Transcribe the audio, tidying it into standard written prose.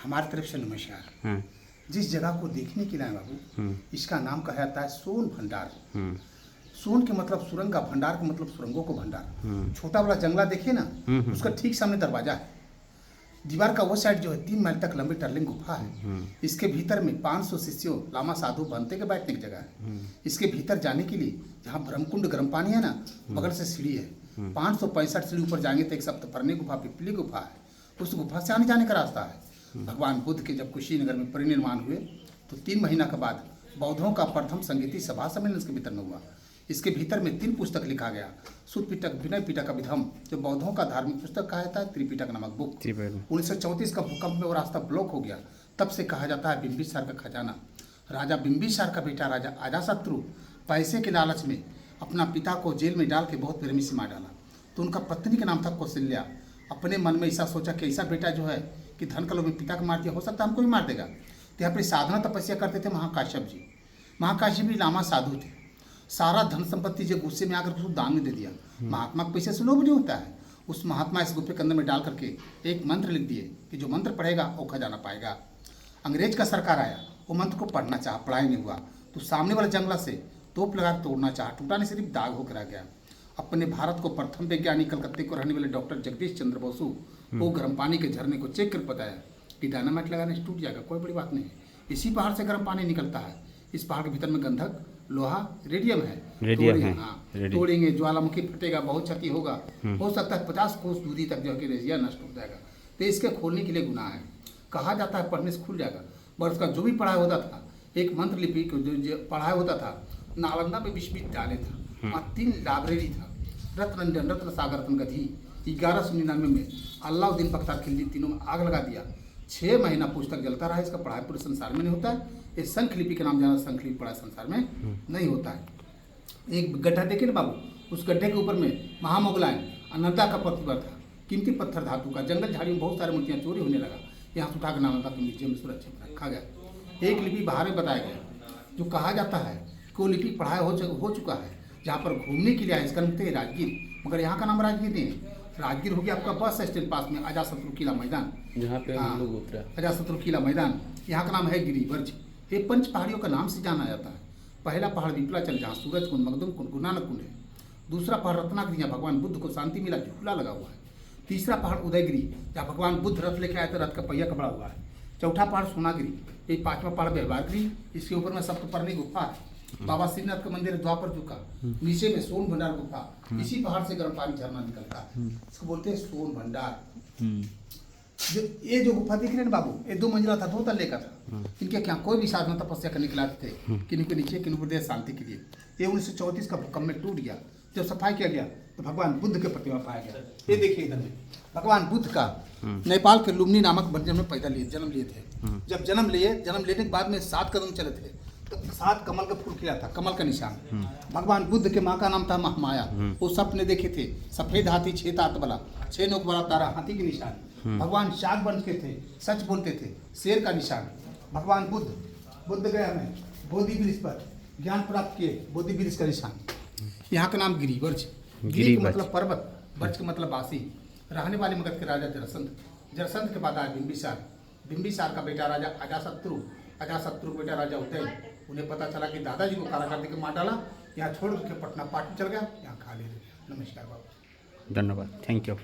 हमारी तरफ से नमस्कार। हाँ। जिस जगह को देखने के लिए बाबू, इसका नाम कहा जाता है सोन भंडार। हाँ। सोन के मतलब सुरंग का, भंडार का मतलब सुरंगों को भंडार। छोटा बड़ा जंगला देखिए ना, उसका ठीक सामने दरवाजा है। दीवार का वो साइड जो है 3 माइल तक लंबी टर्लिंग गुफा है। इसके भीतर में 500 शिष्यों, लामा साधु बनते के बैठने की जगह है। इसके भीतर जाने के लिए जहाँ ब्रह्मकुंड गर्म पानी है ना, बगल से सीढ़ी है। 565 सीढ़ी ऊपर जाएंगे तो एक सप्तपर्णी गुफा, पिपली गुफा है। उस गुफा से आने जाने का रास्ता है। भगवान बुद्ध के जब कुशीनगर में परिनिर्वाण हुए तो 3 महीना के बाद बौद्धों का प्रथम संगीति सभा सम्मेलन इसके भीतर में हुआ। इसके भीतर में 3 पुस्तक लिखा गया। सुत पिटक, विनय पिटक, अभिधम, जो बौद्धों का धार्मिक पुस्तक कहा जाता है, त्रिपिटक नामक बुक। 1934 का भूकंप में वो रास्ता ब्लॉक हो गया। तब से कहा जाता है बिंबिसार का खजाना। राजा बिंबिसार का बेटा राजा अजातशत्रु पैसे के लालच में अपना पिता को जेल में डाल के बहुत बेरहमी से मार डाला। तो उनका पत्नी का नाम था कौशल्या। अपने मन में ऐसा सोचा कि ऐसा बेटा जो है कि धन का लोभ में पिता को मार दिया, हो सकता है हमको भी मार देगा। तो यहाँ पर साधना तपस्या करते थे महाकाश्यप जी। महाकाश्यप भी लामा साधु थे। सारा धन संपत्ति जो गुस्से में आकर उसको दान में दे दिया। महात्मा को पैसे से लोभ नहीं होता है। उस महात्मा इस गुफे के अंदर में डाल करके एक मंत्र लिख दिए कि जो मंत्र पढ़ेगा वो खजाना पाएगा। अंग्रेज का सरकार आया, वो मंत्र को पढ़ना चाहा, पढ़ाई नहीं हुआ। तो सामने वाले जंगला से तोप लगा तोड़ना चाहा, टूटा नहीं, सिर्फ दाग होकर आ गया। अपने भारत को प्रथम वैज्ञानिक कलकत्ते को रहने वाले डॉक्टर जगदीश चंद्र बसु वो गर्म पानी के झरने को चेक कर बताया कि डायनामाइट लगाने से टूट जाएगा, कोई बड़ी बात नहीं है। इसी पहाड़ से गर्म पानी निकलता है। इस पहाड़ के भीतर में गंधक, लोहा, रेडियम है। हाँ, तोड़ेंगे, ज्वालामुखी फटेगा, बहुत क्षति होगा। हो सकता है 50 कोस दूरी तक जो है रेजिया नष्ट हो जाएगा। तो इसके खोलने के लिए गुनाह है। कहा जाता है पढ़ने से खुल जाएगा। पर उसका जो भी पढ़ाई होता था, एक मंत्र लिपि जो पढ़ाई होता था, नालंदा में विश्वविद्यालय था, वहाँ 3 लाइब्रेरी था। रत्न रत्न सागर रत्न गधी 1199 में अलाउद्दीन बख्तियार खिलजी तीनों में आग लगा दिया। 6 महीना पुस्तक जलता रहा। इसका पढ़ाई पूरे संसार में नहीं होता है। ये शंख लिपि के नाम जाना, शंख लिपि पढ़ाई संसार में नहीं होता है। एक गड्ढा देखिए ना बाबू, उस गड्ढे के ऊपर में महामोगलायन अनंता का प्रतिमा था, कीमती पत्थर धातु का। जंगल झाड़ी में बहुत सारी मूर्तियाँ चोरी होने लगा। यहाँ से उठा कर नालंदा के म्यूजियम में सुरक्षित रखा गया। एक लिपि बाहर में बताया गया, जो कहा जाता है कि वो लिपि पढ़ाई हो चुका है। जहाँ पर घूमने के लिए आए, इसका नाम थे राजगीर, मगर यहाँ का नाम राजगीर नहीं है। राजगीर हो गया आपका बस स्टैंड पास में अजातशत्रु किला मैदान, जहाँ पे हम लोग उतरा, अजातशत्रु किला मैदान। यहाँ का नाम है गिरिवर्ज। ये 5 पहाड़ियों का नाम से जाना जाता है। पहला पहाड़ विप्लाचल, जहाँ सूरज कुंड, मकदम कुंड, गुरु नानक कुंड है। दूसरा पहाड़ रत्नागिरी, जहाँ भगवान बुद्ध को शांति मिला, झूला लगा हुआ है। तीसरा पहाड़ उदयगिरी, जहाँ भगवान बुद्ध रथ लेके आए थे, रथ का पहिया कपड़ा हुआ है। चौथा पहाड़ सोनागिरी। ये 5वां पहाड़ व्यवहारगिरी। इसके ऊपर में सप्तपर्णी गुफा है। बाबा श्रीनाथ का मंदिर है द्वापर युग का। नीचे में सोन भंडार गुफा। इसी पहाड़ से गर्म पानी झरना निकलता है। इसको बोलते हैं सोन भंडार। ये जो गुफा दिख रहे हैं बाबू, ये 2 मंजिला था, 2 तल्ले का था। इनके क्या कोई भी साधना तपस्या करने के लाते थे, किन्हीं के नीचे, किन्हीं को दे शांति के लिए। ये 1934 का भूकंप में टूट गया। जब सफाई किया गया तो भगवान बुद्ध के प्रतिमा पाया गया। ये देखिए इधर में भगवान बुद्ध का नेपाल के लुम्बिनी नामक बंजर में जन्म लिए थे। जब जन्म लेने के बाद में 7 कदम चले थे तो 7 कमल का फूल खिला था, कमल का निशान। भगवान बुद्ध के माँ का नाम था महामाया। वो सपने देखे थे, सफेद हाथी, 6 दांत वाला, 6 नोक वाला तारा, हाथी के निशान। भगवान शाक बन के थे, सच बोलते थे, शेर का निशान। भगवान बुद्ध गया में बोधि वृक्ष पर ज्ञान प्राप्त किए, बोधि वृक्ष का निशान। यहाँ का नाम गिरिवर्ज। गिरी का मतलब पर्वत, वर्ज का मतलब वासी। रहने वाले मगध के राजा जरासंध के बाद आया बिंबिसार का बेटा राजा अजातशत्रु का बेटा राजा उदय। उन्हें पता चला कि दादाजी को कारागार देकर मार डाला। यहाँ छोड़ के पटना पाटन चल गया, यहाँ खा ले। नमस्कार बाबू, धन्यवाद, थैंक यू।